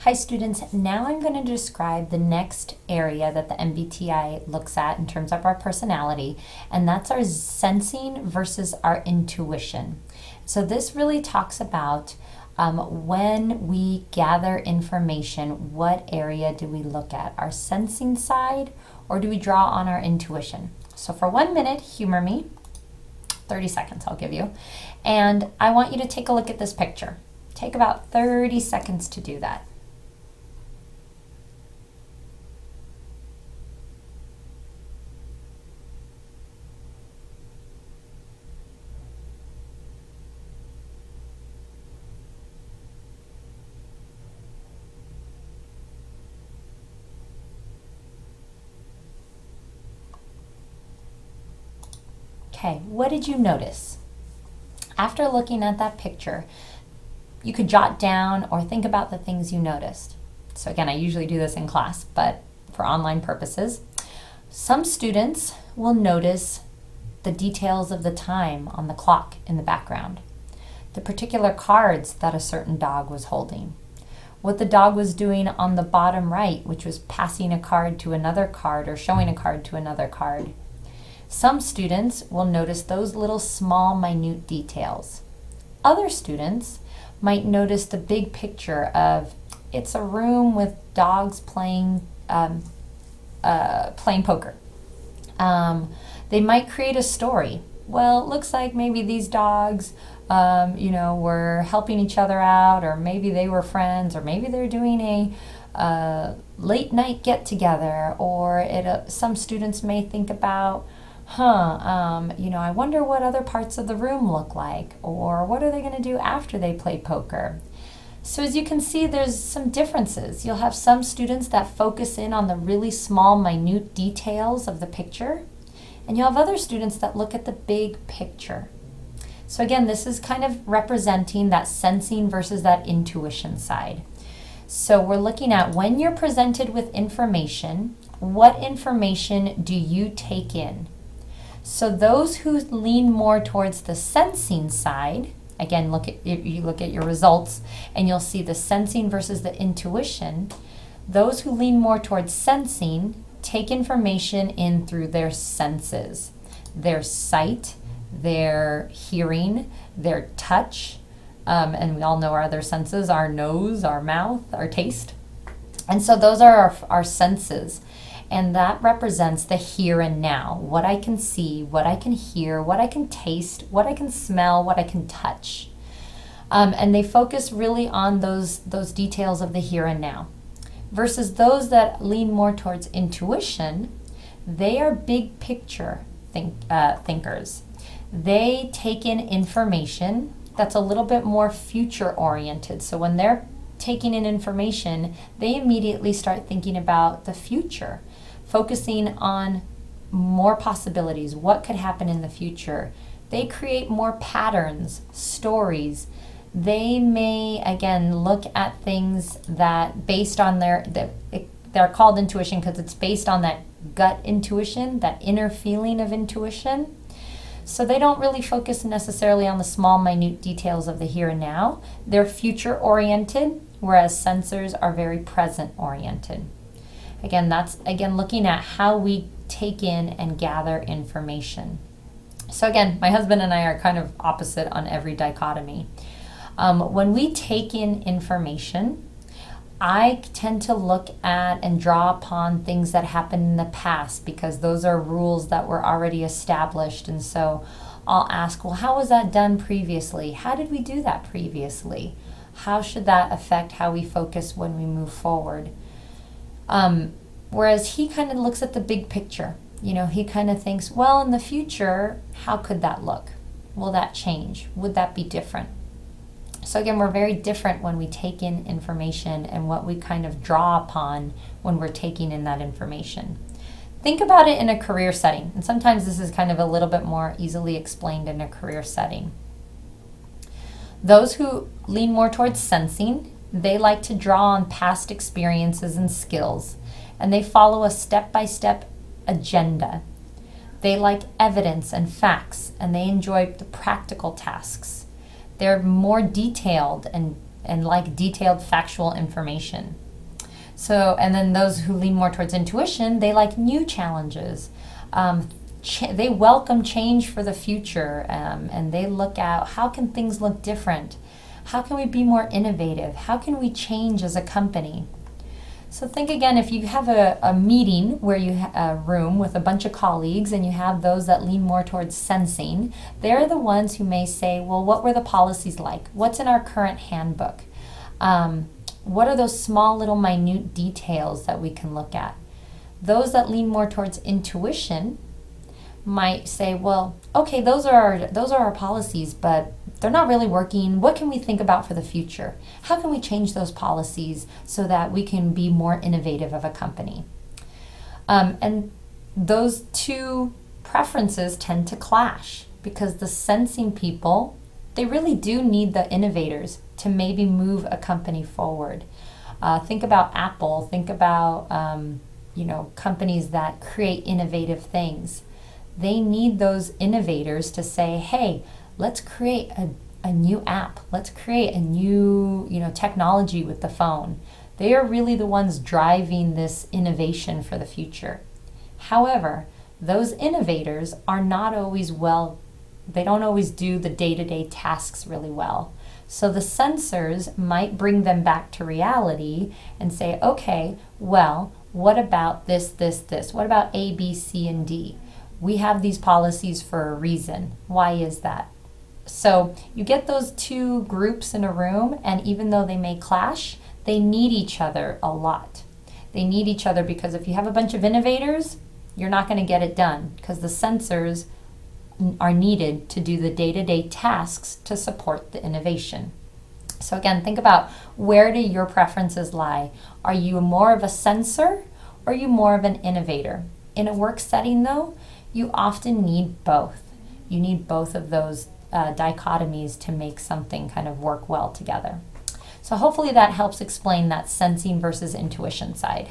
Hi students, now I'm going to describe the next area that the MBTI looks at in terms of our personality, and that's our sensing versus our intuition. So this really talks about when we gather information, what area do we look at? Our sensing side, or do we draw on our intuition? So for 1 minute, humor me, 30 seconds I'll give you, and I want you to take a look at this picture. Take about 30 seconds to do that. Okay, what did you notice? After looking at that picture, you could jot down or think about the things you noticed. So again, I usually do this in class, but for online purposes, some students will notice the details of the time on the clock in the background, the particular cards that a certain dog was holding, what the dog was doing on the bottom right, which was passing a card to another card or showing a card to another card. Some students will notice those little small, minute details. Other students might notice the big picture of it's a room with dogs playing poker. They might create a story. Well, it looks like maybe these dogs were helping each other out, or maybe they were friends, or maybe they're doing a late night get together, or some students may think about, I wonder what other parts of the room look like, or what are they going to do after they play poker. So as you can see, there's some differences. You'll have some students that focus in on the really small, minute details of the picture, and you'll have other students that look at the big picture. So again, this is kind of representing that sensing versus that intuition side. So we're looking at when you're presented with information, what information do you take in? So those who lean more towards the sensing side, again, you look at your results and you'll see the sensing versus the intuition. Those who lean more towards sensing take information in through their senses, their sight, their hearing, their touch, and we all know our other senses, our nose, our mouth, our taste. And so those are our senses. And that represents the here and now, what I can see, what I can hear, what I can taste, what I can smell, what I can touch. And they focus really on those details of the here and now. Versus those that lean more towards intuition, they are big picture thinkers. They take in information that's a little bit more future oriented. So when they're taking in information, they immediately start thinking about the future, focusing on more possibilities, what could happen in the future. They create more patterns, stories. They may, again, look at things that based on they're called intuition because it's based on that gut intuition, that inner feeling of intuition. So they don't really focus necessarily on the small, minute details of the here and now. They're future oriented, whereas sensors are very present oriented. Again, that's looking at how we take in and gather information. So again, my husband and I are kind of opposite on every dichotomy. When we take in information, I tend to look at and draw upon things that happened in the past because those are rules that were already established. And so I'll ask, well, how was that done previously? How did we do that previously? How should that affect how we focus when we move forward? Whereas he kind of looks at the big picture. He kind of thinks, well, in the future, how could that look? Will that change? Would that be different? So again, we're very different when we take in information and what we kind of draw upon when we're taking in that information. Think about it in a career setting. And sometimes this is kind of a little bit more easily explained in a career setting. Those who lean more towards sensing, they like to draw on past experiences and skills, and they follow a step-by-step agenda. They like evidence and facts, and they enjoy the practical tasks. They're more detailed and and like detailed factual information. So, and then those who lean more towards intuition, they like new challenges. They welcome change for the future, and they look at how can things look different? How can we be more innovative? How can we change as a company? So think again, if you have a meeting where you have a room with a bunch of colleagues and you have those that lean more towards sensing, they're the ones who may say, well, what were the policies like? What's in our current handbook? What are those small little minute details that we can look at? Those that lean more towards intuition might say, well, okay, those are our policies, but they're not really working. What can we think about for the future? How can we change those policies so that we can be more innovative of a company? And those two preferences tend to clash because the sensing people, they really do need the innovators to maybe move a company forward. Think about Apple. Think about companies that create innovative things. They need those innovators to say, hey, let's create a new app. Let's create a new technology with the phone. They are really the ones driving this innovation for the future. However, those innovators are not always they don't always do the day-to-day tasks really well. So the sensors might bring them back to reality and say, okay, well, what about this? What about A, B, C, and D? We have these policies for a reason. Why is that? So you get those two groups in a room, and even though they may clash, they need each other a lot. They need each other because if you have a bunch of innovators, you're not going to get it done because the sensors are needed to do the day-to-day tasks to support the innovation. So again, think about, where do your preferences lie? Are you more of a sensor or are you more of an innovator? In a work setting though, you often need both. You need both of those dichotomies to make something kind of work well together. So hopefully that helps explain that sensing versus intuition side.